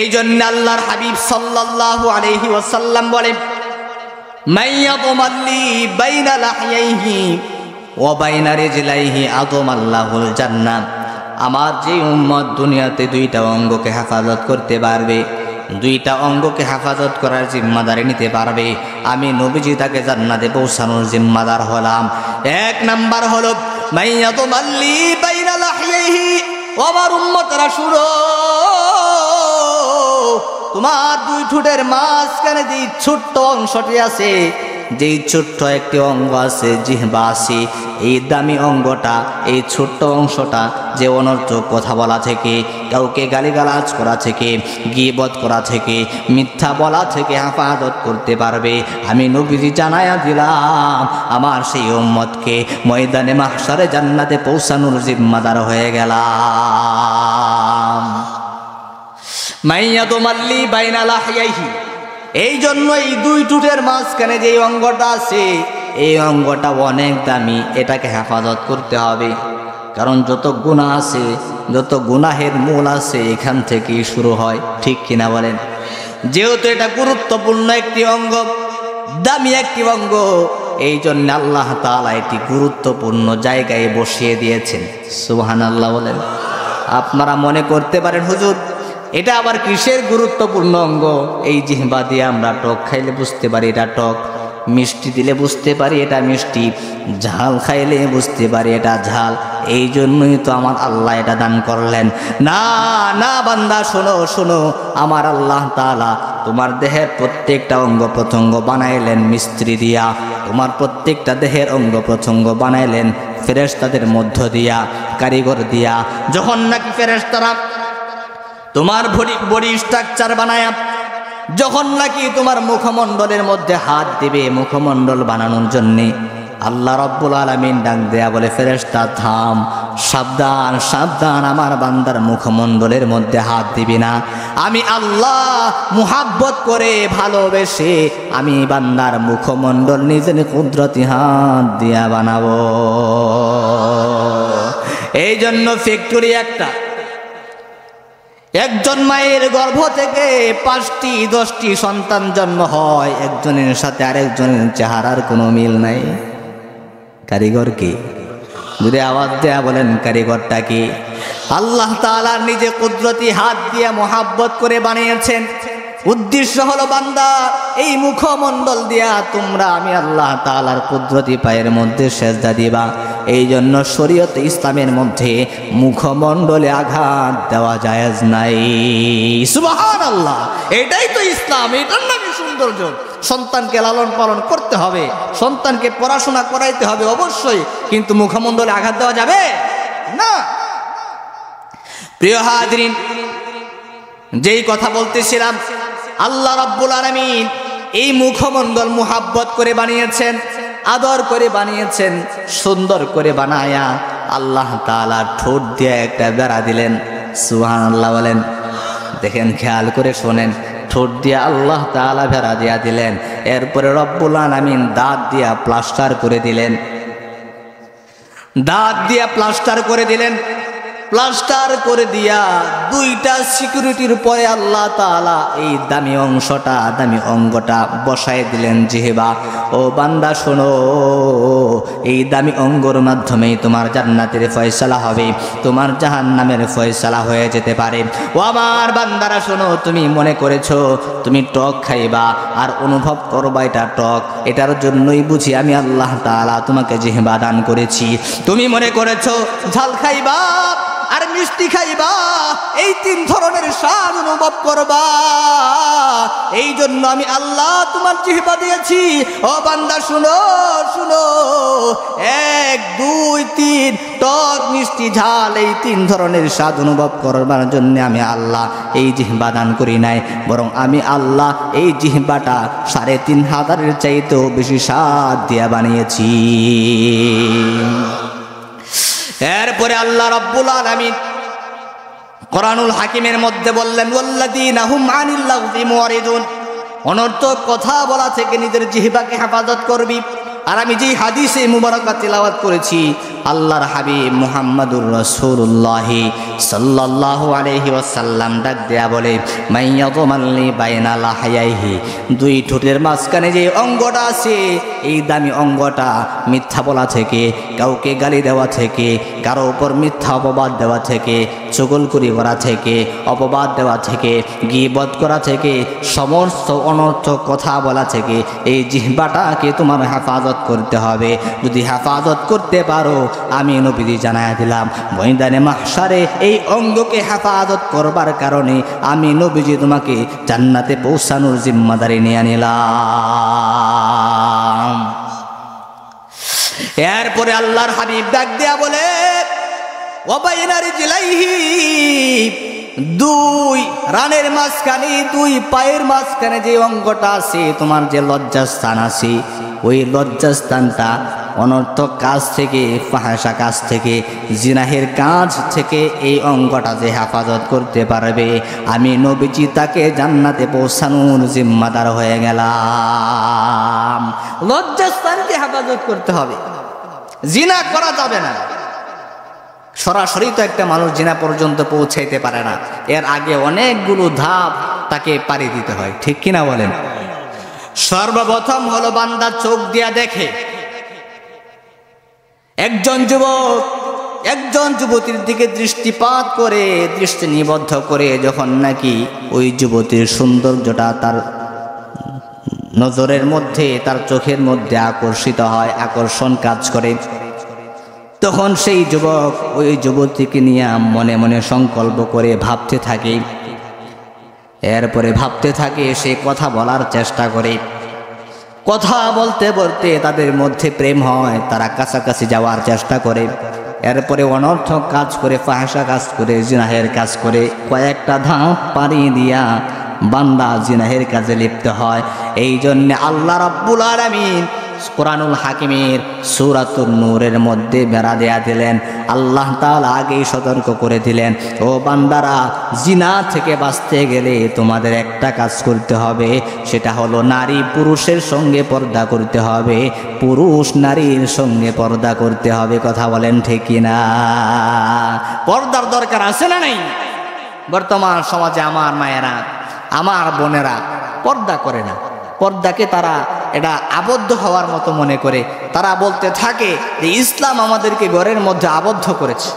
এই জন্য আল্লাহর হাবিব সাল্লাল্লাহু আলাইহি ওয়াসাল্লাম বলেন, মাইয়াদমাল্লি বাইনা লাহইহি ওয়া বাইনা রিজলাইহি আযমাল্লাহুল জান্নাহ। আমার যে উম্মত দুনিয়াতে দুইটা অঙ্গকে হেফাজত করতে পারবে, দুইটা অঙ্গকে হেফাজত করার জিম্মাদারি নিতে পারবে, আমি নবীজি তাকে জান্নাতে পৌঁছানোর জিম্মাদার হলাম। এক নাম্বার হলো মাইয়াদমাল্লি বাইনা লাহইহি। আমার উম্মতরা শুনো, তোমার দুই ঠোঁটের মাঝখানে যে ছোট্ট অংশটি আছে, যেই ছোট্ট একটি অঙ্গ আছে, জিহ্বা আছে, এই দামি অঙ্গটা, এই ছোট্ট অংশটা যে অনর্থক কথা বলা থেকে, কাউকে গালিগালাজ করা থেকে, গীবত করা থেকে, মিথ্যা বলা থেকে হেফাজত করতে পারবে, আমি নবীজি জানায়া দিলাম আমার সেই উম্মতকে ময়দানে মাহশারে জান্নাতে পৌঁছানোর জিম্মাদার হয়ে গেলাম। মাইয়াদমাল্লি বাইনা লাহইহি। এই জন্য এই দুই ঠোঁটের মাঝখানে যে অঙ্গটা আছে, এই অঙ্গটা অনেক দামি, এটাকে হেফাজত করতে হবে। কারণ যত গুনাহ আছে, যত গুনাহের মূল আছে এখান থেকেই শুরু হয়, ঠিক কিনা বলেন? যেহেতু এটা গুরুত্বপূর্ণ একটি অঙ্গ, দামি একটি অঙ্গ, এই জন্য আল্লাহ তাআলা এটি গুরুত্বপূর্ণ জায়গায় বসিয়ে দিয়েছেন। সুবহানাল্লাহ বলেন। আপনারা মনে করতে পারেন, হুজুর এটা আবার কিসের গুরুত্বপূর্ণ অঙ্গ? এই জিহ্বা দিয়ে আমরা টক খাইলে বুঝতে পারি এটা টক, মিষ্টি দিলে বুঝতে পারি এটা মিষ্টি, ঝাল খাইলে বুঝতে পারি এটা ঝাল। এই জন্যই তো আমার আল্লাহ এটা দান করলেন। না না বান্দা, শোনো শোনো, আমার আল্লাহ তাআলা তোমার দেহের প্রত্যেকটা অঙ্গ প্রত্যঙ্গ বানাইলেন মিস্ত্রি দিয়া, তোমার প্রত্যেকটা দেহের অঙ্গ প্রত্যঙ্গ বানাইলেন ফেরেশতাদের মধ্য দিয়া, কারিগর দিয়া। যখন নাকি ফেরেশতারা তোমার বডি স্ট্রাকচার বানায়, যখন নাকি তোমার মুখমণ্ডলের মধ্যে হাত দিবে মুখমণ্ডল বানানোর জন্যে, আল্লাহ রাব্বুল আলামিন ডাক দেয়া বলে, ফেরেশতা থাম, সাবধান সাবধান, আমার বান্দার মুখমণ্ডলের মধ্যে হাত দিবি না। আমি আল্লাহ মুহাব্বত করে ভালোবেসে আমি বান্দার মুখমণ্ডল নিজের কুদরতি হাত দিয়া বানাবো। এই জন্য ফ্যাক্টরি একটা, একজন মায়ের গর্ভ থেকে 5টি 10টি সন্তান জন্ম হয়, একজনের সাথে আরেকজনের চেহারার কোনো মিল নাই। কারিগর কি? যদি আওয়াজ দেয়া বলেন কারিগরটা কি? আল্লাহ তাআলা নিজে কুদরতি হাত দিয়ে মোহাব্বত করে বানিয়েছেন। উদ্দেশ্য হলো বান্দা এই মুখমণ্ডল দিয়া তোমরা আমি আল্লাহ তাআলার কুদরতি পায়ের মধ্যে সেজদা দিবা। এই জন্য শরীয়ত ইসলামের মধ্যে মুখমণ্ডলে আঘাত দেওয়া জায়েজ নাই। সুবহানাল্লাহ, এটাই তো ইসলাম, এটার নামই সৌন্দর্য। সন্তানকে লালন পালন করতে হবে, সন্তানকে পড়াশোনা করাইতে হবে অবশ্যই, কিন্তু মুখমণ্ডলে আঘাত দেওয়া যাবে না। প্রিয় হাজরিন, যেই কথা বলতেছিলাম, আল্লাহ রাব্বুল আলামিন এই মুখমণ্ডল মুহাব্বত করে বানিয়েছেন, আদর করে বানিয়েছেন, সুন্দর করে বানায়া আল্লাহ তাআলা ঠোঁট দিয়ে একটা বেড়া দিলেন। সুবহানাল্লাহ বলেন। দেখেন, খেয়াল করে শোনেন, ঠোঁট দিয়ে আল্লাহ তাআলা বেড়া দিয়া দিলেন। এরপরে রব্বুল আলামিন দাঁত দিয়া প্লাস্টার করে দিলেন, দাঁত দিয়া প্লাস্টার করে দিলেন। প্লাস্টার করে দিয়া 2টা সিকিউরিটির উপরে আল্লাহ তাআলা এই দামি অংশটা, দামি অঙ্গটা বসায় দিলেন জিহ্বা। ও বান্দা শোনো, এই দামি অঙ্গর মাধ্যমেই তোমার জান্নাতের ফয়সালা হবে, তোমার জাহান্নামের ফয়সালা হয়ে যেতে পারে। ও আমার বান্দারা শোনো, তুমি মনে করেছো তুমি টক খাইবা আর অনুভব করবা এটা টক, এটার জন্যই বুঝি আমি আল্লাহ তাআলা তোমাকে জিহ্বা দান করেছি। তুমি মনে করেছো ঝাল খাইবা আর মিষ্টি খাইবা, এই 3 ধরনের স্বাদ অনুভব করবা, এই জন্য আমি আল্লাহ তোমার জিহ্বা দিয়েছি। ও বান্দা শুনো শুনো, 1 2 3 টক মিষ্টি ঝাল, এই 3 ধরনের স্বাদ অনুভব করবার জন্য আমি আল্লাহ এই জিহ্বা দান করি নাই, বরং আমি আল্লাহ এই জিহ্বাটা 3500-এর চাইতেও বেশি স্বাদ দিয়া বানিয়েছি। এরপরে আল্লাহ রাব্বুল আলামিন কোরআনুল হাকিমের মধ্যে বললেন, ওয়াল্লাযীনা হুম আনিল লাগযি মুরিদুন, অনর্থক কথা বলা থেকে নিজের জিহ্বাকে হেফাজত করবি। আর আমি যেই হাদিসে মুবারাকা তিলাওয়াত করেছি, আল্লাহর হাবিব মুহাম্মাদুর রাসূলুল্লাহ সাল্লাল্লাহু আলাইহি ওয়াসাল্লাম ডাক দেয়া বলে, মাইয়াযমাল্লি বাইনা লাহয়াইহি, দুই ঠোঁটের মাঝখানে যে অঙ্গটা আছে, এই দামি অঙ্গটা মিথ্যা বলা থেকে, কাউকে গালি দেওয়া থেকে, কারো উপর মিথ্যা অপবাদ দেওয়া থেকে, চুগলখড়ি করা থেকে, অপবাদ দেওয়া থেকে, গীবত করা থেকে, সমস্ত অনর্থক কথা বলা থেকে এই জিহ্বাটাকে তোমার হেফাজত করতে হবে। যদি হেফাজত করতে পারো, আমি নবীজি জানায়া দিলাম, ময়দানে মাহশারে এই অঙ্গকে হেফাজত করবার কারণে আমি নবীজি তোমাকে জান্নাতে পৌঁছানোর জিম্মাদারি নিয়ে নিলাম। এরপরে আল্লাহর হাবিব ডাক দেয়া বলে, ওয়াবাইনা রিজলাইহি, দুই রানের মাঝখানে, দুই পায়ের মাঝখানে যে অঙ্গটা আছে, তোমার যে লজ্জাস্থান আছে, ওই লজ্জাস্থানটা অনর্থক কাজ থেকে, ফাহাশা কাজ থেকে, জিনাহের কাজ থেকে এই অঙ্গটা যে হেফাজত করতে পারবে, আমি নবীজি তাকে জান্নাতে পৌঁছানোর জিম্মাদার হয়ে গেলাম। লজ্জাস্থানকে হেফাজত করতে হবে, জিনা করা যাবে না। সরাসরি তো একটা মানুষ জিনা পর্যন্ত পৌঁছাইতে পারে না, এর আগে অনেকগুলো ধাপ তাকে পাড়ি দিতে হয়, ঠিক কিনা বলেন? সর্বপ্রথম হলো বান্দা চোখ দিয়া দেখে। একজন যুবক একজন যুবতীর দিকে দৃষ্টিপাত করে, দৃষ্টি নিবদ্ধ করে, যখন নাকি ওই যুবতীর সৌন্দর্যটা তার নজরের মধ্যে, তার চোখের মধ্যে আকর্ষিত হয়, আকর্ষণ কাজ করে, তখন সেই যুবক ওই যুবতীকে নিয়ে মনে মনে সংকল্প করে ভাবতে থাকে। এরপরে ভাবতে থাকে, সে কথা বলার চেষ্টা করে, কথা বলতে বলতে তাদের মধ্যে প্রেম হয়, তারা কাছাকাছি যাওয়ার চেষ্টা করে। এরপরে অনর্থক কাজ করে, ফাহিশা কাজ করে, জিনাহের কাজ করে, কয়েকটা ধাপ পাড়ি দিয়া বান্দা জিনাহের কাজে লিপ্ত হয়। এই জন্য আল্লাহ রাব্বুল আলামিন কুরআনুল হাকিমের সূরাতুন নূরের মধ্যে বেড়া দেয়া দিলেন। আল্লাহ তাআলা আগেই সতর্ক করে দিলেন, ও বান্দারা, জিনা থেকে বাঁচতে গেলে তোমাদের একটা কাজ করতে হবে, সেটা হলো নারী পুরুষের সঙ্গে পর্দা করতে হবে, পুরুষ নারীর সঙ্গে পর্দা করতে হবে। কথা বলেন ঠিক কিনা? পর্দার দরকার আছে না নেই? বর্তমান সমাজে আমার মায়েরা, আমার বোনেরা পর্দা করে না। পর্দাকে তারা এটা আবদ্ধ হওয়ার মতো মনে করে। তারা বলতে থাকে যে ইসলাম আমাদেরকে ঘরের মধ্যে আবদ্ধ করেছে।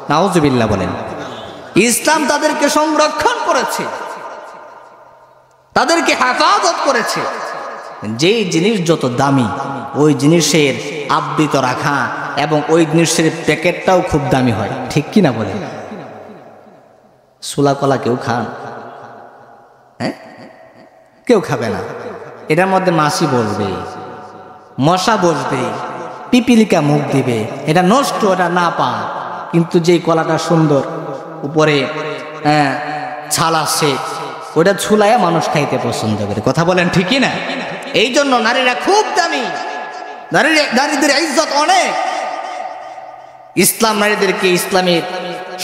নাউজুবিল্লাহ বলেন। ইসলাম তাদেরকে সংরক্ষণ করেছে, তাদেরকে হেফাজত করেছে। যেই জিনিস যত দামি, ওই জিনিসের আবৃত রাখা এবং ওই জিনিসের প্যাকেটটাও খুব দামি হয়, ঠিক কিনা বলেন? সুলা কলা কেউ খান? হ্যাঁ, কেউ খাবে না। এটার মধ্যে মাছি বসবে, মশা বসবে, পিপিলিকা মুখ দিবে, এটা নষ্ট, এটা না পা। কিন্তু যেই কলাটা সুন্দর, উপরে ছাল আসছে, ওটা ছুলাইয়া মানুষ খাইতে পছন্দ করে। কথা বলেন ঠিকই না? এই জন্য নারীরা খুব দামি, নারীদের ইজ্জত অনেক। ইসলাম নারীদেরকে ইসলামের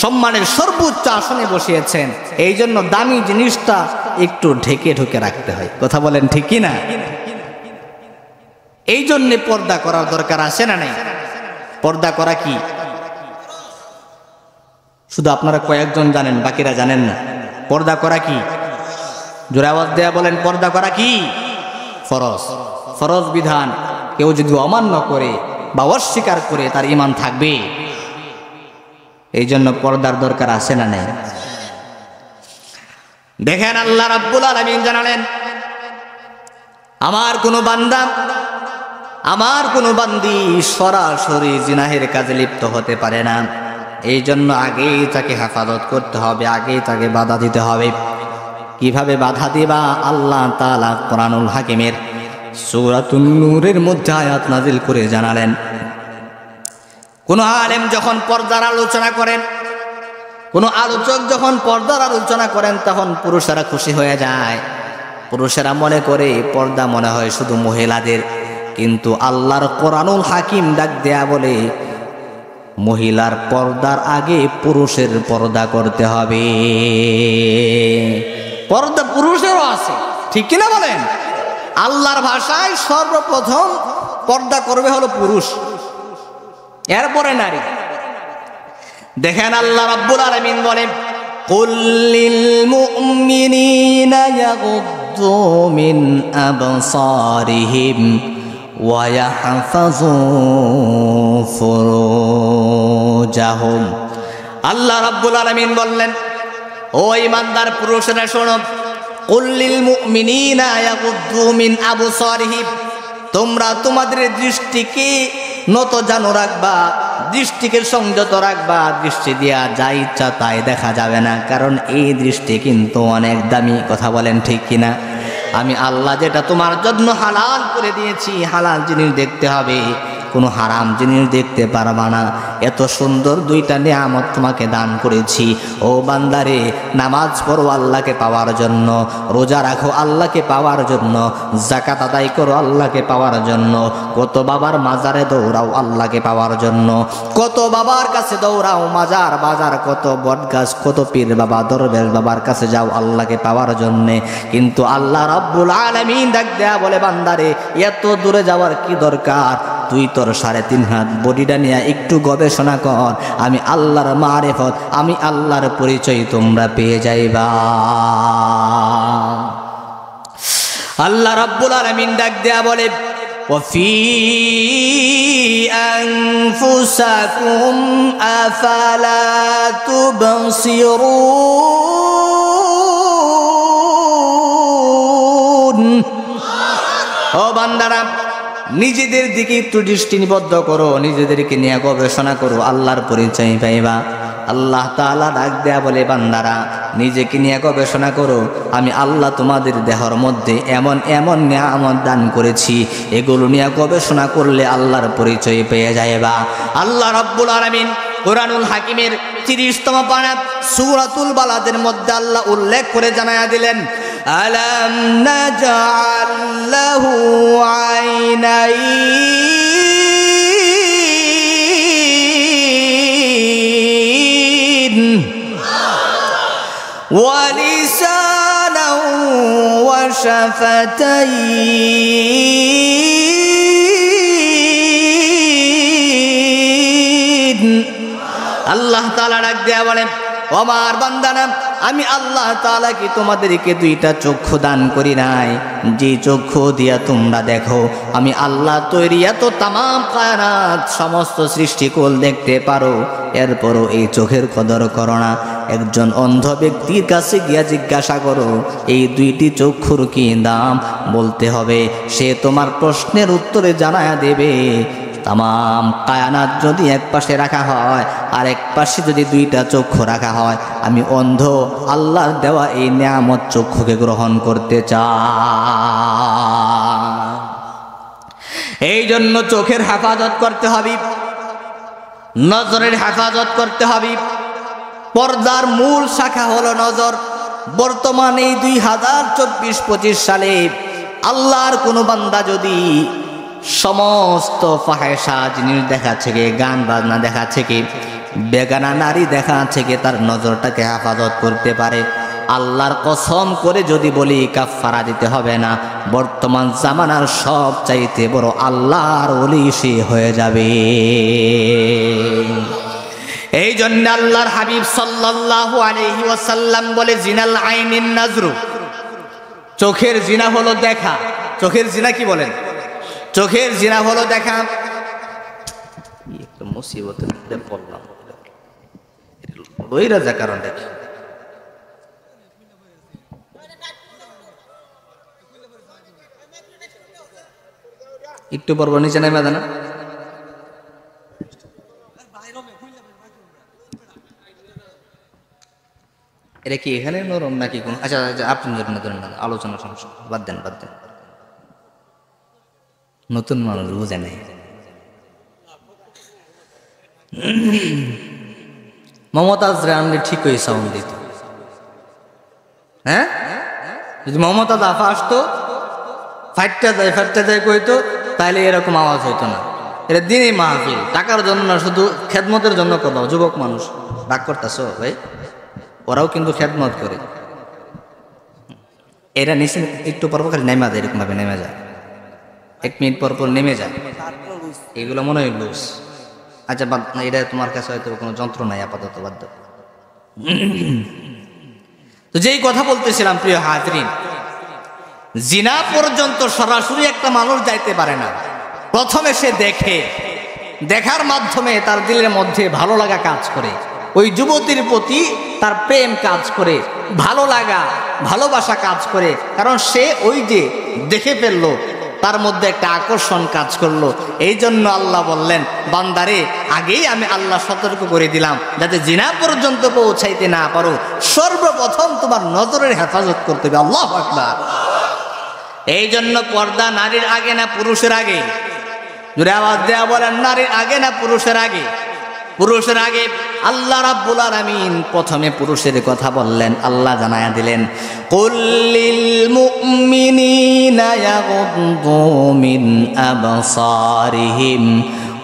সম্মানের সর্বোচ্চ আসনে বসিয়েছেন। এই জন্য দামি জিনিসটা একটু ঢেকে ঢুকে রাখতে হয়। কথা বলেন ঠিক কি না? এই জন্য পর্দা করার দরকার আছে না নেই? পর্দা করা কি শুধু আপনারা কয়েকজন জানেন, বাকিরা জানেন না? পর্দা করা কি? জোরে আওয়াজ দেয়া বলেন, পর্দা করা কি? ফরজ। ফরজ বিধান কেউ যদি অমান্য করে বা অস্বীকার করে, তার ঈমান থাকবে? এই জন্য পর্দার দরকার আছে না নেই? দেখেন, আল্লাহ রাব্বুল আলামিন জানালেন, আমার কোনো বান্দা, আমার কোনো বান্দি সরাসরি জিনাহের কাজে লিপ্ত হতে পারে না। এই জন্য আগেই তাকে হেফাজত করতে হবে, আগেই তাকে বাধা দিতে হবে। কিভাবে বাধা দিবা? আল্লাহ তাআলা কুরআনুল হাকিমের সূরাতুন নূরের মধ্যে আয়াত নাজিল করে জানালেন, কোন আলেম যখন পর্দার আলোচনা করেন, কোন আলোচক যখন পর্দার আলোচনা করেন, তখন পুরুষেরা খুশি হয়ে যায়। পুরুষেরা মনে করে পর্দা মনে হয় শুধু মহিলাদের, কিন্তু আল্লাহর কুরআনুল হাকিম ডাক দেয়া বলে, মহিলার পর্দার আগে পুরুষের পর্দা করতে হবে। পর্দা পুরুষেরও আছে, ঠিক কিনা বলেন? আল্লাহর ভাষায় সর্বপ্রথম পর্দা করবে হলো পুরুষ, এরপরে নারী। দেখেন আল্লাহ রাব্বুল আলামিন বলেন, কুল লিল মুমিনিনা ইয়াগুদ্দু মিন আবসারিহিম ওয়া ইয়াহফাযু ফুরুজাহুম। আল্লাহ রাব্বুল আলামিন বললেন, ও ঈমানদার পুরুষেরা শোনো, কুল লিল মুমিনিনা ইয়াগুদ্দু মিন আবসারিহিম, তোমরা তোমাদের দৃষ্টিকে নত জানো রাখবা, দৃষ্টিকে সংযত রাখবা। দৃষ্টি দিয়া যা ইচ্ছা তাই দেখা যাবে না, কারণ এই দৃষ্টি কিন্তু অনেক দামি। কথা বলেন ঠিক কিনা? আমি আল্লাহ যেটা তোমার জন্য হালাল করে দিয়েছি, হালাল জিনিস দেখতে হবে, কোনো হারাম জিনিস দেখতে পারবা না। এত সুন্দর দুইটা নিয়ামত তোমাকে দান করেছি। ও বান্দারে, নামাজ পড়ো আল্লাহকে পাওয়ার জন্য, রোজা রাখো আল্লাহকে পাওয়ার জন্য, যাকাত আদায় করো আল্লাহকে পাওয়ার জন্য। কত বাবার মাজারে দৌড়াও আল্লাহকে পাওয়ার জন্য, কত বাবার কাছে দৌড়াও, মাজার বাজার, কত বটগাছ, কত পীর বাবা, দরবেশ বাবার কাছে যাও আল্লাহকে পাওয়ার জন্যে। কিন্তু আল্লাহ রাব্বুল আলামিন ডাক দেয়া বলে, বান্দারে এত দূরে যাওয়ার কি দরকার? তুই তোর 3.5 হাত বডিটা নিয়ে একটু গবেষণা কর, আমি আল্লাহর মারিফত, আমি আল্লাহর পরিচয় তোমরা পেয়ে যাইবা। আল্লাহ রাব্বুল আলামিন ডাক দেয়া বলে, ওয়াফি আনফুসাকুম আফালা তুবসিরুন। ও বান্দারা, নিজেদের দিকে একটু দৃষ্টি নিবদ্ধ করো, নিজেদেরকে নিয়ে গবেষণা করো, আল্লাহর পরিচয় পাইবা। আল্লাহ তাআলা ডাক দেয়া বলে, বান্দারা নিজেকে নিয়ে গবেষণা করো, আমি আল্লাহ তোমাদের দেহর মধ্যে এমন এমন নিয়ামত দান করেছি, এগুলো নিয়ে গবেষণা করলে আল্লাহর পরিচয় পেয়ে যাইবা। আল্লাহ রাব্বুল আলামিন কুরআনুল হাকিমের 30তম পারা সূরাতুল বালাদের মধ্যে আল্লাহ উল্লেখ করে জানায়া দিলেন, আলাম নাজআল লাহু আইনাইন ওয়া লিসানান ওয়া শাফাতাইন। আল্লাহ তাআলা ডাক দেয়া বলেন, ও আমার বান্দারা, আমি আল্লাহ তাআলা কি তোমাদেরকে 2টা চক্ষু দান করি নাই? যে চক্ষু দিয়া তোমরা দেখো, আমি আল্লাহ তৈরি এত তামাম কায়নাত সমস্ত সৃষ্টিকুল দেখতে পারো, এরপরও এই চোখের কদর করো না। একজন অন্ধ ব্যক্তির কাছে গিয়া জিজ্ঞাসা করো, এই 2টি চক্ষুর কি দাম? বলতে হবে, সে তোমার প্রশ্নের উত্তরে জানায়া দেবে। তামাম কায়নাত যদি এক পাশে রাখা হয় আর এক পাশে যদি 2টা চক্ষু রাখা হয়, আমি অন্ধ আল্লাহর দেওয়া এই নিয়ামত চক্ষুকে গ্রহণ করতে চাই। এই জন্য চোখের হেফাজত করতে হবে, নজরের হেফাজত করতে হবে। পর্দার মূল শাখা হলো নজর। বর্তমানে এই 2024-25 সালে আল্লাহর কোনো বান্দা যদি সমস্ত ফাহেসা জিনিস দেখা থেকে, গান বাজনা দেখা থেকে, বেগানা নারী দেখা থেকে তার নজরটাকে হেফাজত করতে পারে, আল্লাহর কসম করে যদি বলি কাফারা দিতে হবে না। বর্তমান জামানার সব চাইতে বড় আল্লাহর ওলি সে হয়ে যাবে। এই জন্য আল্লাহর হাবিব সাল্লাল্লাহু আলাইহি ওয়াসাল্লাম বলে, জিনাল আইনিন নাজরু, চোখের জিনা হলো দেখা। চোখের জিনা কি বলেন? চোখের জিনা হলো দেখা। একটা মুসিবতের মধ্যে পড়লাম, লইরা যা কারণটা কি? একটু পর্ব নিচে নেমে দেন। এটা কি এখানে নরম নাকি কোন? আচ্ছা আপনি ধরেন না, আলোচনা সমস্যা, বাদ দেন বাদ দেন। নতুন মানুষ বুঝে নেই। মমতাজ রানলে ঠিক হয়ে সাউন্ড দিত। হ্যাঁ, যদি মমতাজ আফা আসতো, ফাইটটা যায় কইতো, তাহলে এরকম আওয়াজ হইতো না। এটা দিনই মাহফিল, টাকার জন্য না, শুধু খেদমতের জন্য করো। যুবক মানুষ রাগ করতেছ ভাই, ওরাও কিন্তু খেদমত করে। এরা নিচে একটু পর খালি নেমে যায়, এরকম ভাবে নেমে যায়, 1 মিনিট পর নেমে যায়। এগুলো মনে হয় লুজ। আচ্ছা বাদ, এটা তোমার কাছে হয়তো কোনো যন্ত্র নাই, আপাতত বাদ দাও। তো যেই কথা বলতেছিলাম প্রিয় হাজরিন, জিনা পর্যন্ত সরাসরি একটা মানুষ যাইতে পারে না। প্রথমে সে দেখে, দেখার মাধ্যমে তার দিলের মধ্যে ভালো লাগা কাজ করে, ওই যুবতীর প্রতি তার প্রেম কাজ করে, ভালো লাগা ভালোবাসা কাজ করে, কারণ সে ওই যে দেখে ফেললো, তার মধ্যে একটা আকর্ষণ কাজ করলো। এই জন্য আল্লাহ বললেন, বান্দারে আগেই আমি আল্লাহ সতর্ক করে দিলাম, যাতে জিনা পর্যন্ত পৌঁছাইতে না পারো, সর্বপ্রথম তোমার নজরের হেফাজত করতে হবে। আল্লাহু আকবার। এই জন্য পর্দা নারীর আগে না পুরুষের আগে? জোরে আওয়াজ দেয়া বলেন, নারীর আগে না পুরুষের আগে? পুরুষের আগে। আল্লাহ রাব্বুল আলামিন প্রথমে পুরুষের কথা বললেন, আল্লাহ জানায়া দিলেন, কুল্লিল মুমিনিনা ইয়াগুদ্দু মিন আবসারিহিম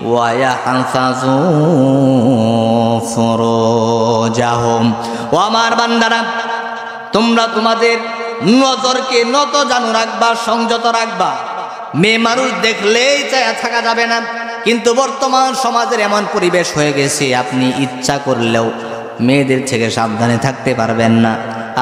ওয়া ইয়াহফাযু ফুরুজাহুম। ও আমার বান্দারা, তোমরা তোমাদের নজরকে নত জানু রাখবা, সংযত রাখবা। মেয়ে মানুষ দেখলেই চায়া থাকা যাবে না, কিন্তু বর্তমান সমাজের এমন পরিবেশ হয়ে গেছে, আপনি ইচ্ছা করলেও মেয়েদের থেকে সাবধানে থাকতে পারবেন না।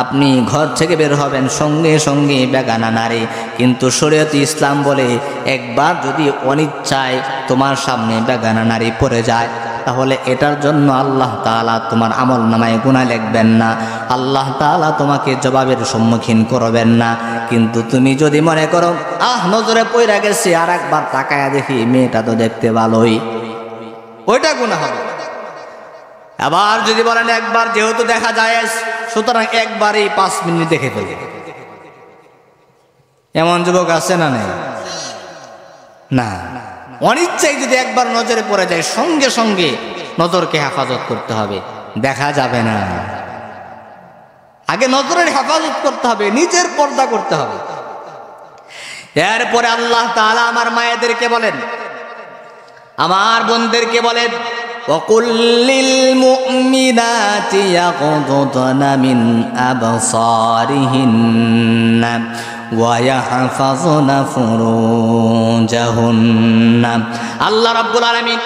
আপনি ঘর থেকে বের হবেন, সঙ্গে সঙ্গে বেগানা নারী। কিন্তু শরীয়ত ইসলাম বলে, একবার যদি অনিচ্ছায় তোমার সামনে বেগানা নারী পড়ে যায়, তাহলে এটার জন্য আল্লাহ তাআলা তোমার আমল নামায় গুনাহ লিখবেন না, আল্লাহ তাআলা তোমাকে জবাবের সম্মুখীন করবেন না। কিন্তু তুমি যদি মনে করো, নজরে পইরা গেছে, আর একবার তাকায়া দেখি মেয়েটা তো দেখতে ভালোই, ওইটা গুনাহ হবে। আবার যদি বলেন একবার যেহেতু দেখা যায়, সুতরাং একবারই 5 মিনিট দেখে ফেলবে, এমন যুবক আছে না? নেই না। অনিচ্ছায় যদি একবার নজরে পড়ে যায়, সঙ্গে সঙ্গে নজরকে হেফাজত করতে হবে, দেখা যাবে না। আগে নজরের হেফাজত করতে হবে, নিজের পর্দা করতে হবে। এরপরে আল্লাহ তাআলা আমার মায়েদেরকে বলেন, আমার বোনদেরকে বলেন, ওয়াকুল্লিল মুমিনাতি ইয়াগুদুনা মিন আবসারিহিন্না ওয়া ইয়াহফাযুনা ফুরুজাহুন্না। আল্লাহ রাব্বুল আলামিন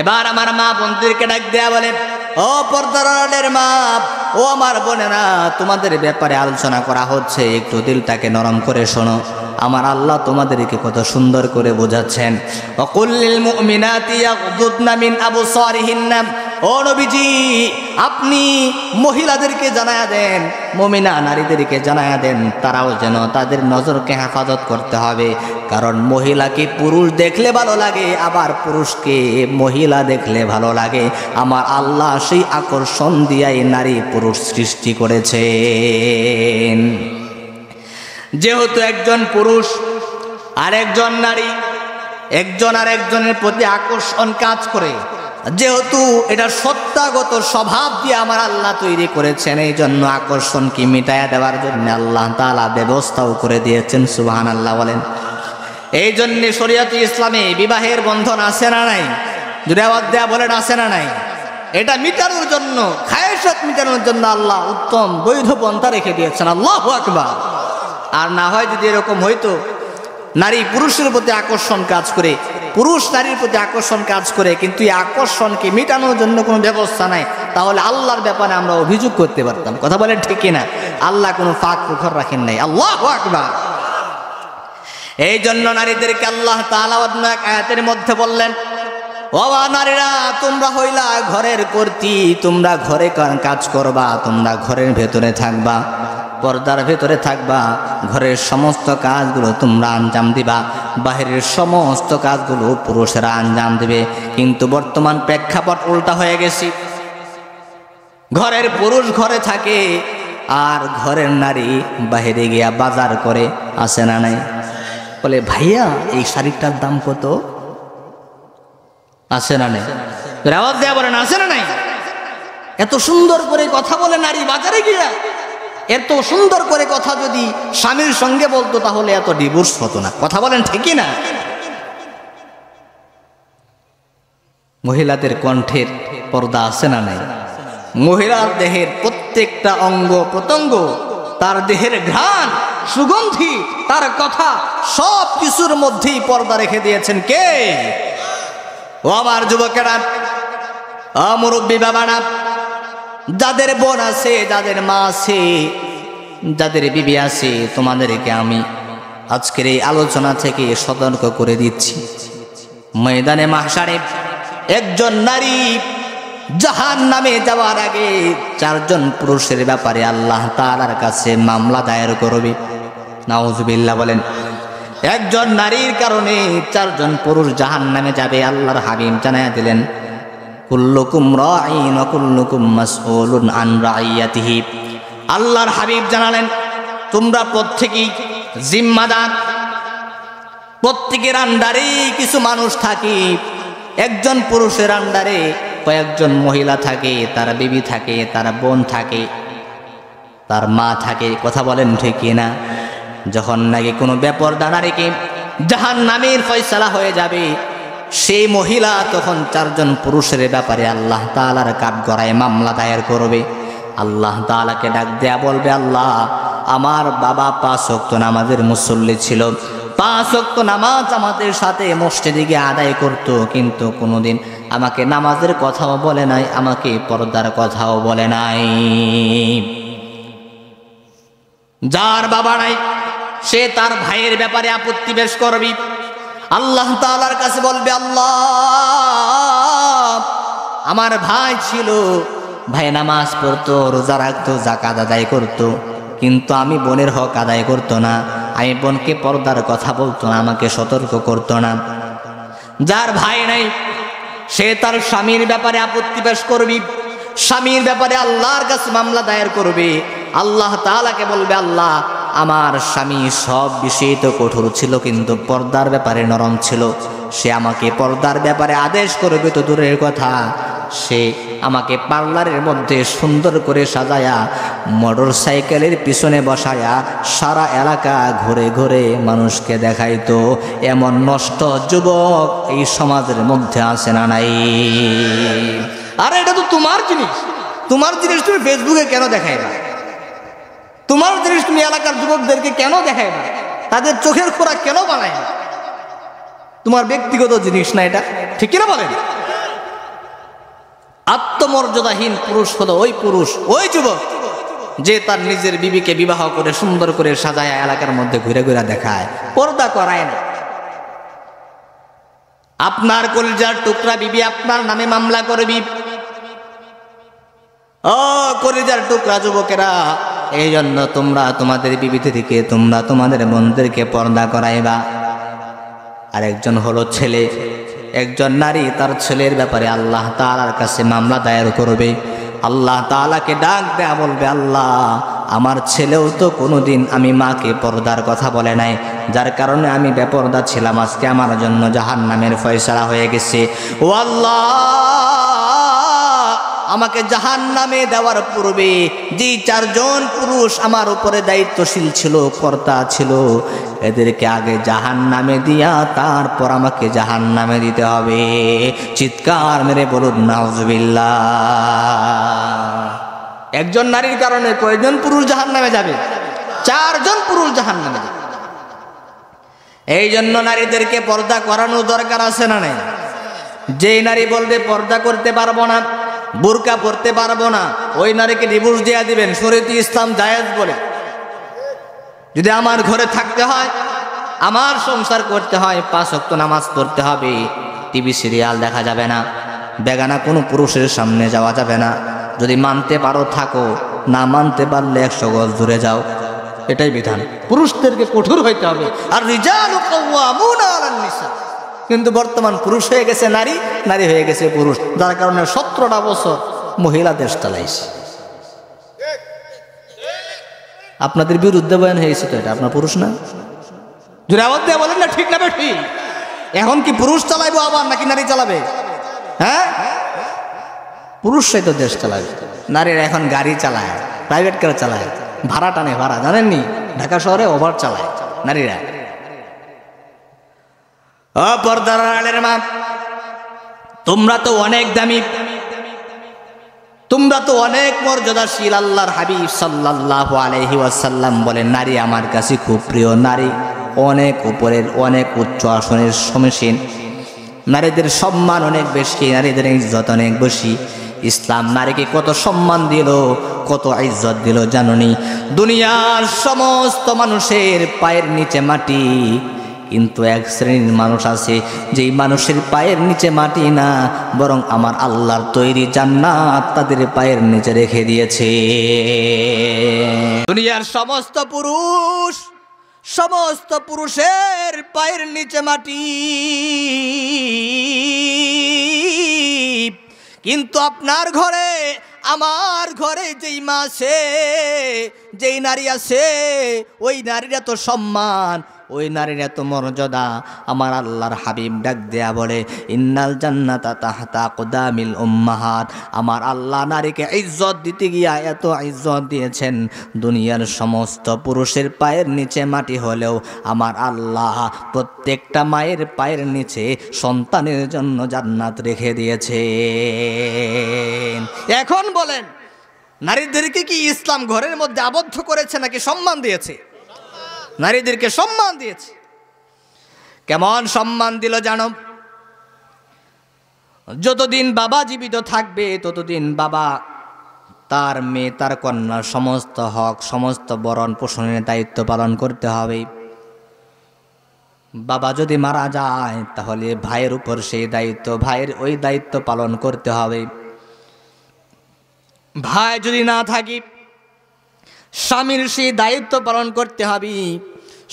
এবার আমার মা বোনদেরকে ডাক দেয়া বলে, ও পর্দার আড়ালের মা, ও আমার বোনেরা, তোমাদের ব্যাপারে আলোচনা করা হচ্ছে, একটু দিলটাকে নরম করে শোনো। আমার আল্লাহ তোমাদেরকে কত সুন্দর করে বোঝাচ্ছেন। ওয়াকুল্লিল মুমিনাতি ইয়াগুদুনা মিন আবসারিহিন্না। ও নবীজি, আপনি মহিলাদেরকে জানায়া দেন, মুমিনা নারীদেরকে জানায়া দেন, তারাও যেন তাদের নজরকে হেফাজত করতে হবে। কারণ মহিলাকে পুরুষ দেখলে ভালো লাগে, আবার পুরুষকে মহিলা দেখলে ভালো লাগে। আমার আল্লাহ সেই আকর্ষণ দিয়াই নারী পুরুষ সৃষ্টি করেছেন। যেহেতু একজন পুরুষ আর একজন নারী, একজন আর একজনের প্রতি আকর্ষণ কাজ করে, যেহেতু এটা সত্যাগত স্বভাব দিয়ে আমার আল্লাহ তৈরি করেছেন, এই জন্য আকর্ষণকে মিটাইয়া দেওয়ার জন্য আল্লাহ তাআলা ব্যবস্থাও করে দিয়েছেন। সুবহানাল্লাহ বলেন। এই জন্য শরীয়ত ইসলামে বিবাহের বন্ধন আছে না নাই? যদি আওয়াজ দেয়া বলেন, আছে না নাই? এটা মিটানোর জন্য, খায়েশাত মিটানোর জন্য আল্লাহ উত্তম বৈধ পন্থা রেখে দিয়েছেন। আল্লাহু আকবার। আর না হয় যদি এরকম হইতো, নারী পুরুষের প্রতি আকর্ষণ কাজ করে, পুরুষ নারীর প্রতি আকর্ষণ কাজ করে, কিন্তু এই আকর্ষণকে মেটানোর জন্য কোনো ব্যবস্থা নাই, তাহলে আল্লাহর ব্যাপারে আমরা অভিযোগ করতে পারতাম। কথা বলেন ঠিক কিনা? আল্লাহ কোনো ফাঁক পুকুর রাখেন নাই। আল্লাহু আকবার। এই জন্য নারীদেরকে আল্লাহ তাআলা অন্য এক আয়াতের মধ্যে বললেন, ও নারীরা, তোমরা হইলা ঘরের কর্ত্রী, তোমরা ঘরে কাজ করবা, তোমরা ঘরের ভেতরে থাকবা, পর্দার ভেতরে থাকবা, ঘরের সমস্ত কাজগুলো তোমরা আঞ্জাম দিবা, বাহিরের সমস্ত কাজগুলো পুরুষেরা আঞ্জাম দিবে। কিন্তু বর্তমান প্রেক্ষাপট উল্টা হয়ে গেছে। ঘরের পুরুষ ঘরে থাকে, আর ঘরের নারী বাহিরে গিয়া বাজার করে। আছে না নাই? বলে, ভাইয়া এই শাড়িটার দাম কত? আছে না নাই? আওয়াজ দেয়া বলেন, আছে না নাই? এত সুন্দর করে কথা বলে নারী বাজারে গিয়া। এত সুন্দর করে কথা যদি স্বামীর সঙ্গে বলতো, তাহলে এত ডিভোর্স হতো না। কথা বলেন ঠিকই না? মহিলাদের কণ্ঠের পর্দা আছে না নাই? মহিলার দেহের প্রত্যেকটা অঙ্গ প্রত্যঙ্গ, তার দেহের ঘ্রাণ, সুগন্ধি, তার কথা, সব কিছুর মধ্যেই পর্দা রেখে দিয়েছেন কে? ও আমার যুবকেরা, মুরব্বী বাবারা, যাদের বোন আছে, যাদের মা আছে, যাদের বিবি আছে, তোমাদেরকে আমি আজকের এই আলোচনা থেকে সতর্ক করে দিচ্ছি, ময়দানে মাহশারে একজন নারী জাহান্নামে যাওয়ার আগে 4 জন পুরুষের ব্যাপারে আল্লাহ তাআলার কাছে মামলা দায়ের করবে। নাউজুবিল্লাহ বলেন। একজন নারীর কারণে 4 জন পুরুষ জাহান্নামে যাবে। আল্লাহর হাবিব জানায়া দিলেন, কুল্লুকুম রাঈন ওয়া কুল্লুকুম মাসউলুন আন রাইয়াতিহি। আল্লাহর হাবিব জানালেন, তোমরা প্রত্যেকেই জিম্মাদার, প্রত্যেকের আন্ডারে কিছু মানুষ থাকে। একজন পুরুষের আন্ডারে কয়েকজন মহিলা থাকে, তার বিবি থাকে, তার বোন থাকে, তার মা থাকে। কথা বলেন ঠিক কিনা? যখন নাকি কোনো বেপরদা নারীকে জাহান্নামের ফয়সালা হয়ে যাবে, সেই মহিলা তখন 4 জন পুরুষের ব্যাপারে আল্লাহ তাআলার কাঠগড়ায় মামলা দায়ের করবে। আল্লাহ তাআলাকে ডাক দেয়া বলবে, আল্লাহ, আমার বাবা 5 ওয়াক্ত নামাজের মুসল্লি ছিল, 5 ওয়াক্ত নামাজ আমাদের সাথে মসজিদে গিয়ে আদায় করত, কিন্তু কোনোদিন আমাকে নামাজের কথাও বলে নাই, আমাকে পর্দার কথাও বলে নাই। যার বাবা নাই সে তার ভাইয়ের ব্যাপারে আপত্তি পেশ করবি। আল্লাহ তাআলার কাছে বলবে, আল্লাহ, আমার ভাই ছিল, ভাই নামাজ পড়তো, রোজা রাখতো, যাকাত আদায় করতো, কিন্তু আমি বোনের হক আদায় করতো না, আমি বোনকে পর্দার কথা বলতো না, আমাকে সতর্ক করতো না। যার ভাই নাই সে তার স্বামীর ব্যাপারে আপত্তি পেশ করবি, স্বামীর ব্যাপারে আল্লাহর কাছে মামলা দায়ের করবে। আল্লাহ তাআলাকে বলবে, আল্লাহ, আমার স্বামী সব বিষয়ে তো কঠোর ছিল, কিন্তু পর্দার ব্যাপারে নরম ছিল, সে আমাকে পর্দার ব্যাপারে আদেশ করবে তো দূরের কথা, সে আমাকে পার্লারের মধ্যে সুন্দর করে সাজায়া মোটর সাইকেলের পিছনে বসায়া সারা এলাকা ঘুরে ঘুরে মানুষকে দেখাইতো। এমন নষ্ট যুবক এই সমাজের মধ্যে আছে না নাই? আরে এটা তো তোমার জিনিস, তোমার জিনিস তুমি ফেসবুকে কেন দেখাইবা? তোমার জিনিস তুমি এলাকার যুবকদেরকে কেন দেখাইবা? তাদের চোখের খোরাক কেন বানাইবা? তোমার ব্যক্তিগত জিনিস না এটা, ঠিক কিনা বলেন? আত্মমর্যাদাহীন পুরুষ হলো ওই পুরুষ, ওই যুবক যে তার নিজের বিবিকে বিবাহ করে সুন্দর করে সাজায় এলাকার মধ্যে ঘুরে ঘুরে দেখায়, পর্দা করায় না। আপনার কলিজার টুকরা বিবি আপনার নামে মামলা করবি। ও কলিজার টুকরা যুবকেরা, এই জন্য তোমরা তোমাদের বিবিদেরকে, তোমরা তোমাদের বোনদেরকে পর্দা করাইবা। আর একজন হলো ছেলে, একজন নারী তার ছেলের ব্যাপারে আল্লাহ তাআলার কাছে মামলা দায়ের করবে। আল্লাহ তাআলাকে ডাক দেয়া বলবে, আল্লাহ, আমার ছেলেও তো কোনোদিন আমি মাকে পর্দার কথা বলে নাই, যার কারণে আমি বেপরদা ছিলাম, আজকে আমার জন্য জাহান্নামের ফয়সালা হয়ে গেছে। ও আল্লাহ, আমাকে জাহান্নামে দেওয়ার পূর্বে যে 4 জন পুরুষ আমার উপরে দায়িত্বশীল ছিল, কর্তা ছিল, এদেরকে আগে জাহান্নামে দিয়া তারপর আমাকে জাহান্নামে দিতে হবে। চিৎকার মেরে বলুন নাউজুবিল্লাহ। একজন নারীর কারণে কয়জন পুরুষ জাহান্নামে যাবে? 4 জন পুরুষ জাহান্নামে যাবে। এই জন্য নারীদেরকে পর্দা করানোর দরকার আছে না নাই? যেই নারী বলবে পর্দা করতে পারবো না, বুরকা পরতে পারবো না, ওই নারীকে ডিভোর্স দেয়া দিবেন, শরীয়তে ইসলাম জায়েজ বলে। যদি আমার ঘরে থাকতে হয়, আমার সংসার করতে হয়, 5 ওয়াক্ত নামাজ পড়তে হবে, টিভি সিরিয়াল দেখা যাবে না, বেগানা কোনো পুরুষের সামনে যাওয়া যাবে না। যদি মানতে পারো থাকো, না মানতে পারলে 100 গজ দূরে যাও। এটাই বিধান। পুরুষদেরকে কঠোর হইতে হবে। আর রিজালু কাওয়ামুনা আলান নিসা, কিন্তু বর্তমান পুরুষ হয়ে গেছে নারী, নারী হয়ে গেছে পুরুষ, যার কারণে 17টা বছর মহিলা দেশ চালাইছে। আপনাদের বিরুদ্ধে বয়ান হয়েছে তো, এটা আপনার পুরুষ না? যদি আবার দিয়ে বলেন না ঠিক না ঠিক, এখন কি পুরুষ চালাইবো আবার নাকি নারী চালাবে? হ্যাঁ, পুরুষরাই তো দেশ চালাবে। নারীরা এখন গাড়ি চালায়, প্রাইভেট কার চালায়, ভাড়া টানে, ভাড়া জানেননি? ঢাকা শহরে ওভার চালায় নারীরা। ও পর্দার আড়ালের মা, তোমরা তো অনেক দামি, তোমরা তো অনেক মর্যাদাশীল। আল্লাহর হাবিব সাল্লাল্লাহু আলাইহি ওয়াসাল্লাম বলেন, নারী আমার কাছে খুব প্রিয়। নারী অনেক উপরের, অনেক উচ্চ আসনের সমীচীন। নারীদের সম্মান অনেক বেশি, নারীদের ইজ্জত অনেক বেশি। ইসলাম নারীকে কত সম্মান দিল, কত ইজ্জত দিল জানোনি? দুনিয়ার সমস্ত মানুষের পায়ের নিচে মাটি, কিন্তু এক শ্রেণীর মানুষ আছে যেই মানুষের পায়ের নিচে মাটি না, বরং আমার আল্লাহর তৈরি জান্নাত তাদের পায়ের নিচে রেখে দিয়েছে। দুনিয়ার সমস্ত পুরুষের পায়ের নিচে মাটি, কিন্তু আপনার ঘরে আমার ঘরে যেই মা আছে, যেই নারী আছে, ওই নারীর এত সম্মান, ওই নারীর এত মর্যাদা। আমার আল্লাহর হাবিব ডাক দেয়া বলে, ইন্নাল জান্নাতা তাহতা আকদামিল উম্মাহাত। আমার আল্লাহ নারীকে ইজ্জত দিতে গিয়া এত ইজ্জত দিয়েছেন, দুনিয়ার সমস্ত পুরুষের পায়ের নিচে মাটি হলেও আমার আল্লাহ প্রত্যেকটা মায়ের পায়ের নিচে সন্তানের জন্য জান্নাত রেখে দিয়েছে। এখন বলেন, নারীদেরকে কি ইসলাম ঘরের মধ্যে আবদ্ধ করেছে নাকি সম্মান দিয়েছে? নারীদেরকে সম্মান দিয়েছে। কেমন সম্মান দিল জানো? যতদিন বাবা জীবিত থাকবে ততদিন বাবা তার মেয়ে, তার কন্যার সমস্ত হক, সমস্ত ভরণ পোষণের দায়িত্ব পালন করতে হবে। বাবা যদি মারা যায় তাহলে ভাইয়ের উপর সেই দায়িত্ব, ভাইয়ের ওই দায়িত্ব পালন করতে হবে। ভাই যদি না থাকে স্বামীর সেই দায়িত্ব পালন করতে হবে।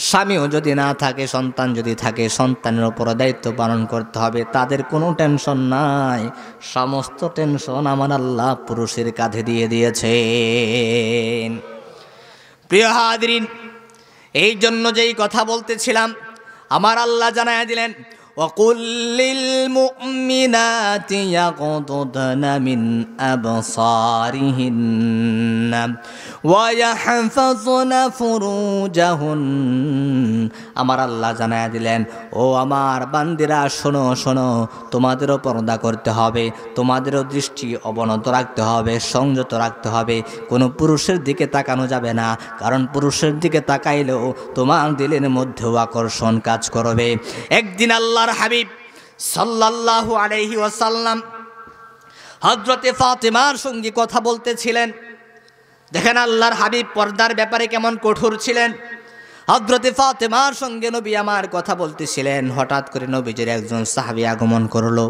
স্বামীও যদি না থাকে, সন্তান যদি থাকে, সন্তানের উপর দায়িত্ব পালন করতে হবে। তাদের কোনো টেনশন নাই, সমস্ত টেনশন আমার আল্লাহ পুরুষের কাঁধে দিয়ে দিয়েছেন। প্রিয় হাজরিন, এই জন্য যেই কথা বলতেছিলাম আমার আল্লাহ জানায়া দিলেন, وَقُلْ لِلْمُؤْمِنَاتِ يَغْضُضْنَ مِنْ أَبْصَارِهِنَّ وَيَحْفَظْنَ فُرُوجَهُنَّ। আমার আল্লাহ জানায়া দিলেন, ও আমার বান্দিরা শোনো শোনো, তোমাদেরও পর্দা করতে হবে, তোমাদেরও দৃষ্টি অবনত রাখতে হবে, সংযত রাখতে হবে। কোনো পুরুষের দিকে তাকানো যাবে না, কারণ পুরুষের দিকে তাকাইলেও তোমার দিলের মধ্যেও আকর্ষণ কাজ করবে। একদিন আল্লাহর হাবিব সাল্লাল্লাহু আলাইহি ওয়াসাল্লাম হযরতে ফাতেমার সঙ্গে কথা বলতেছিলেন। দেখেন আল্লাহর হাবিব পর্দার ব্যাপারে কেমন কঠোর ছিলেন। হযরতে ফাতেমার সঙ্গে নবী আমার কথা বলতেছিলেন, হঠাৎ করে নবীজির একজন সাহাবী আগমন করলো।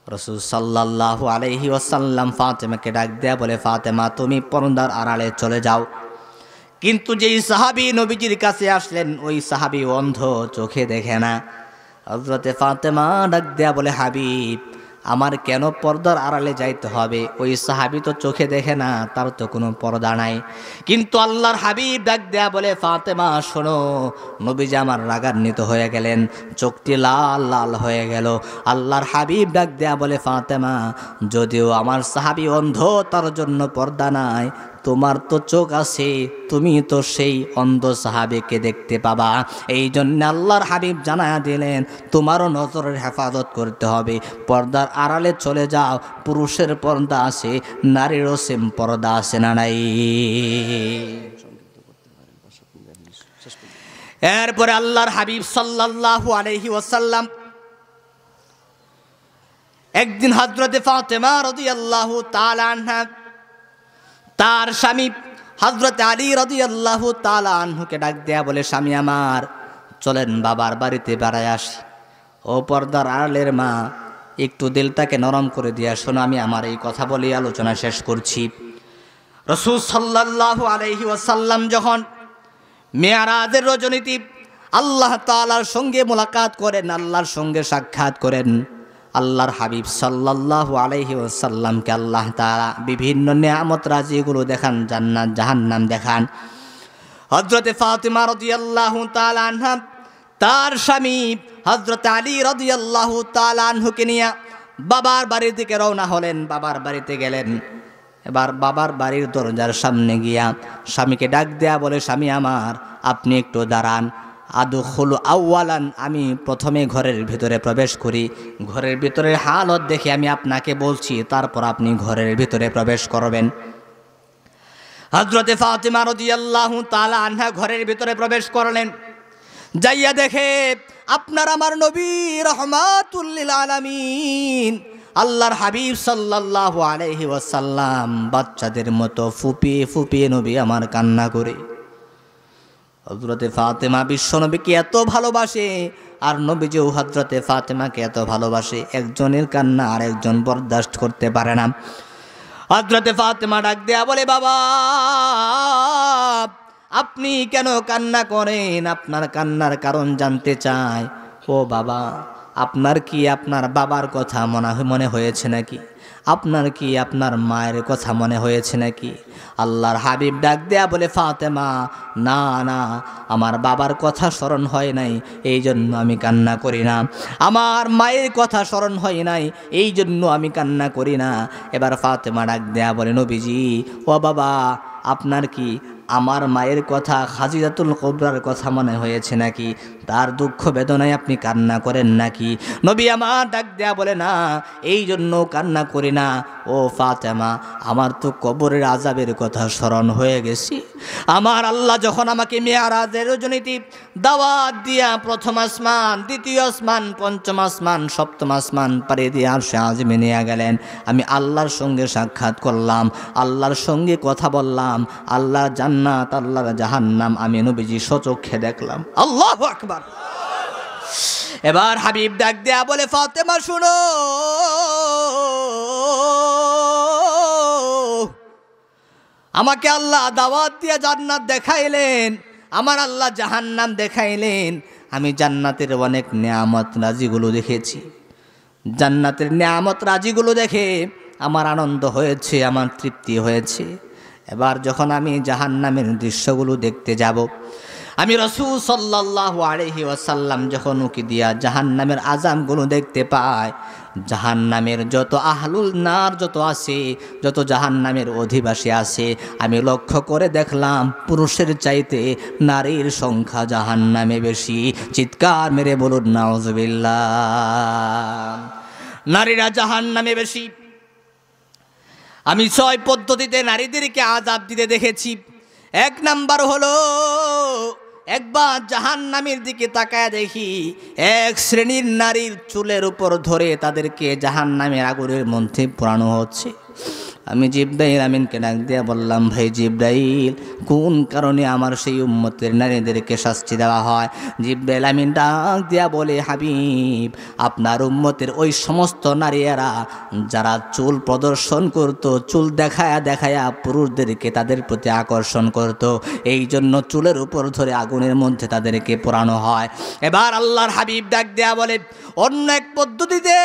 রাসূল সাল্লাল্লাহু আলাইহি ওয়াসাল্লাম ফাতেমাকে ডাক দেয়া বলে, ফাতেমা তুমি পর্দার আড়ালে চলে যাও। কিন্তু যেই সাহাবী নবীজির কাছে আসলেন ওই সাহাবী অন্ধ, চোখে দেখে না। হযরতে ফাতেমা ডাক দেয়া বলে, হাবিব আমার কেন পর্দার আড়ালে যাইতে হবে? ওই সাহাবী তো চোখে দেখে না, তার তো কোনো পর্দা নাই। কিন্তু আল্লাহর হাবিব ডাক দেয়া বলে, ফাতেমা শোনো। নবীজি আমার রাগান্বিত হয়ে গেলেন, চোখটি লাল লাল হয়ে গেল। আল্লাহর হাবিব ডাক দেয়া বলে, ফাতেমা যদিও আমার সাহাবী অন্ধ, তার জন্য পর্দা নাই, তোমার তো চোখ আছে, তুমি তো সেই অন্ধ সাহাবীকে দেখতে পাবা। এই জন্য আল্লাহর হাবিব জানায়া দিলেন, তোমারও নজরের হেফাজত করতে হবে, পর্দার আড়ালে চলে যাও। পুরুষের পর্দা আছে, নারীরও সেম পর্দা আছে না নাই? এরপরে আল্লাহর হাবিব সাল্লাল্লাহু আলাইহি ওয়াসাল্লাম একদিন হযরতে ফাতেমা রাদিয়াল্লাহু তাআলা আনহা তার স্বামী হযরত আলী রাদিয়াল্লাহু তাআলা আনহুকে ডাক দেয়া বলে, স্বামী আমার চলেন বাবার বাড়িতে বেড়ায় আসি। ও পর্দার আড়ালের মা, একটু দিলটাকে নরম করে দিয়া শোনো, আমি আমার এই কথা বলে আলোচনা শেষ করছি। রাসূল সাল্লাল্লাহু আলাইহি ওয়াসাল্লাম যখন মেরাজের রজনীতে আল্লাহ তাআলার সঙ্গে মোলাকাত করেন, আল্লাহর সঙ্গে সাক্ষাৎ করেন, আল্লাহর হাবিব সাল্লাল্লাহু আলাইহি ওয়াসাল্লামকে আল্লাহ তাআলা বিভিন্ন নিয়ামত রাজিগুলো দেখান, জান্নাত জাহান্নাম দেখান। হযরতে ফাতিমা রাদিয়াল্লাহু তাআলা আনহা তার স্বামী হযরত আলী রাদিয়াল্লাহু তাআলা আনহুকে নিয়ে বাবার বাড়ির দিকে রওনা হলেন। বাবার বাড়িতে গেলেন। এবার বাবার বাড়ির দরজার সামনে গিয়া স্বামীকে ডাক দেয়া বলে, স্বামী আমার আপনি একটু দাঁড়ান। আদখুলু আউয়ালান, আমি প্রথমে ঘরের ভিতরে প্রবেশ করি, ঘরের ভিতরের হালত দেখে আমি আপনাকে বলছি, তারপর আপনি ঘরের ভিতরে প্রবেশ করবেন। হযরতে ফাতিমা রাদিয়াল্লাহু তাআলা আনহা ঘরের ভিতরে প্রবেশ করলেন। যাইয়া দেখে আপনার আমার নবী রাহমাতুল লিল আলামিন আল্লাহর হাবিব সাল্লাল্লাহু আলাইহি ওয়াসাল্লাম বাচ্চাদের মতো ফুপিয়ে ফুপিয়ে নবী আমার কান্না করে। হযরতে ফাতেমা বিশ্ব নবীকে এত ভালোবাসে, আর নবীজিও হযরতে ফাতেমাকে এত ভালোবাসে, একজনের কান্না আর একজন বরদাস্ত করতে পারে না। হযরতে ফাতেমা ডাক দেয়া বলে, বাবা আপনি কেন কান্না করেন? আপনার কান্নার কারণ জানতে চাই। ও বাবা, আপনার কি আপনার বাবার কথা মনে হয়েছে নাকি? আপনার কি আপনার মায়ের কথা মনে হয়েছে নাকি? আল্লাহর হাবিব ডাক দেয়া বলে, ফাতেমা না না, আমার বাবার কথা স্মরণ হয় নাই, এই জন্য আমি কান্না করি না। আমার মায়ের কথা স্মরণ হয় নাই, এই জন্য আমি কান্না করি না। এবার ফাতেমা ডাক দেয়া বলে, নবীজি ও বাবা, আপনার কি আমার মায়ের কথা, খাদিজাতুল কুবরার কথা মনে হয়েছে নাকি? তার দুঃখ বেদনায় আপনি কান্না করেন নাকি? নবী আমার ডাক দেয়া বলে, না, এই জন্য কান্না করি না। ও ফাতেমা, আমার তো কবরের আযাবের কথা স্মরণ হয়ে গেছি। আমার আল্লাহ যখন আমাকে মেরাজের রজনীতে দাওয়াত দিয়া প্রথম আসমান, দ্বিতীয় আসমান, পঞ্চম আসমান, সপ্তম আসমান পাড়ি দিয়ে আরশে আযমে নিয়ে গেলেন, আমি আল্লাহর সঙ্গে সাক্ষাৎ করলাম, আল্লাহর সঙ্গে কথা বললাম, আল্লাহর জান্নাত, আল্লাহর জাহান্নাম আমি নবীজি স্বচক্ষে দেখলাম। আল্লাহু আকবার। এবার হাবিব ডাক দেয়া বলে, ফাতেমা শুনো, আমাকে আল্লাহ দাওয়াত দিয়ে জান্নাত দেখাইলেন, আমার আল্লাহ জাহান্নাম দেখাইলেন। আমি জান্নাতের অনেক নেয়ামত রাজিগুলো দেখেছি। জান্নাতের নেয়ামত রাজিগুলো দেখে আমার আনন্দ হয়েছে, আমার তৃপ্তি হয়েছে। এবার যখন আমি জাহান্নামের দৃশ্যগুলো দেখতে যাব, আমি রাসূল সাল্লাল্লাহু আলাইহি ওয়াসাল্লাম যখন উকি দিয়া জাহান্নামের আযাবগুলো দেখতে পাই, জাহান্নামের যত আহলুল নার যত আছে, যত জাহান্নামের অধিবাসী আছে, আমি লক্ষ্য করে দেখলাম পুরুষের চাইতে নারীর সংখ্যা জাহান্নামে বেশি। চিৎকার মেরে বলুন নাউজুবিল্লাহ। নারীরা জাহান্নামে বেশি। আমি 6 পদ্ধতিতে নারীদেরকে আযাব দিতে দেখেছি। 1 নাম্বার হলো, একবার জাহান্নামের দিকে তাকায় দেখি এক শ্রেণীর নারীর চুলের উপর ধরে তাদেরকে জাহান্নামের আগুনের মধ্যে পোড়ানো হচ্ছে। আমি জিবরাইল আমিনকে ডাক দিয়া বললাম, ভাই জিবরাইল, কোন কারণে আমার সেই উম্মতের নারীদেরকে শাস্তি দেওয়া হয়? জিবরাইল আমিন ডাক দিয়া বলে, হাবিব, আপনার উম্মতের ওই সমস্ত নারীরা যারা চুল প্রদর্শন করত, চুল দেখায়া দেখায়া পুরুষদেরকে তাদের প্রতি আকর্ষণ করত, এই জন্য চুলের উপর ধরে আগুনের মধ্যে তাদেরকে পোড়ানো হয়। এবার আল্লাহর হাবিব ডাক দেয়া বলে, অন্য এক পদ্ধতিতে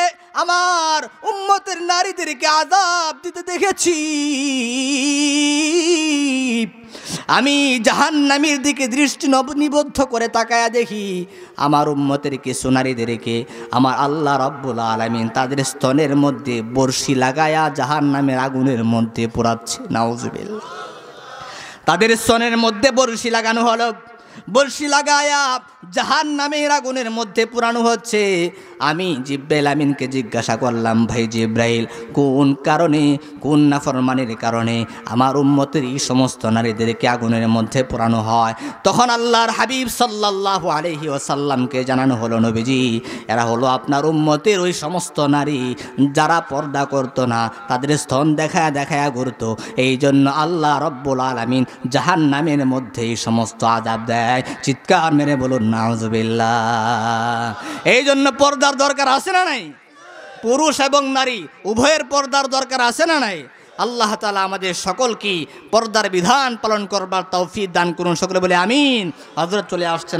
আমার উম্মতের নারীদেরকে আযাব দিতে দেখেছি। আমি জাহান্নামের দিকে দৃষ্টি নিবদ্ধ করে তাকায়া দেখি আমার উম্মতের কিছু নারীদেরকে আমার আল্লাহ রাব্বুল আলামিন তাদের স্তনের মধ্যে বর্শি লাগায়া জাহান্নামের আগুনের মধ্যে পোড়াচ্ছে। নাউজুবিল্লাহ। তাদের স্তনের মধ্যে বর্শি লাগানো হলো, বর্শি লাগায়া জাহান্নামের আগুনের মধ্যে পুরানো হচ্ছে। আমি জিবরাইল আমিনকে জিজ্ঞাসা করলাম, ভাই জিবরাইল, কোন কারণে, কোন নাফরমানির কারণে আমার উম্মতের এই সমস্ত নারীদেরকে আগুনের মধ্যে পোড়ানো হয়? তখন আল্লাহর হাবিব সাল্লাল্লাহু আলাইহি ওয়াসাল্লামকে জানানো হলো, নবীজি, এরা হলো আপনার উম্মতের ওই সমস্ত নারী যারা পর্দা করতো না, তাদের স্তন দেখায়া দেখায়া ঘুরতো, এই জন্য আল্লাহ রব্বুল আলামিন জাহান্নামের মধ্যে এই সমস্ত আযাব দেয়। চিৎকার মেরে বলুন নাউজুবিল্লাহ। এই জন্য পর্দার দরকার আছে না নাই? পুরুষ এবং নারী উভয়ের পর্দার দরকার আছে না নাই? আল্লাহ তাআলা আমাদের সকলকে পর্দার বিধান পালন করবার তৌফিক দান করুন। সকলে বলে আমিন। হযরত চলে আসছেন।